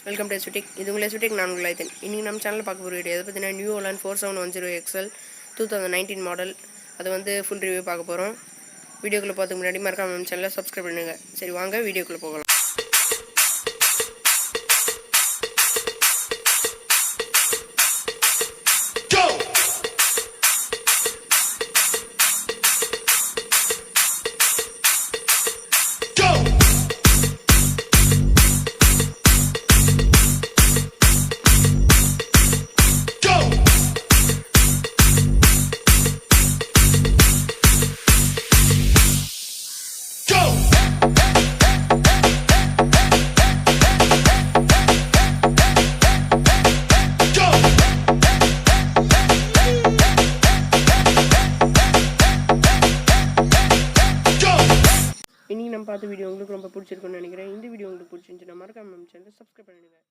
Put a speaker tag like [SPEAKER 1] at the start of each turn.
[SPEAKER 1] Welcome to சுட்டிக். இது உங்களே சுட்டிக். நான் உங்களை இன்றைக்கி நம்ம சேனலில் பார்க்க போகிற வீடியோ எதை பார்த்தீங்கன்னா நியூ ஹாலண்ட் 4710 XL 2019 மாடல். அது வந்து ஃபுல் ரிவ்யூ பார்க்க போகிறோம். வீடியோக்குள்ளே பார்த்துக்கு முன்னாடி மறக்காம நம்ம சேனலை சப்ஸ்கிரைப் பண்ணுங்கள். சரி வாங்க வீடியோக்குள்ளே போகலாம். இன்றைக்கி நம்ம பார்த்த வீடியோ உங்களுக்கு ரொம்ப பிடிச்சிருக்குன்னு நினைக்கிறேன். இந்த வீடியோ உங்களுக்கு பிடிச்சிருந்துச்சுன்னா மறக்காம நம்ம சேனலை சப்ஸ்கிரைப் பண்ணுங்கள்.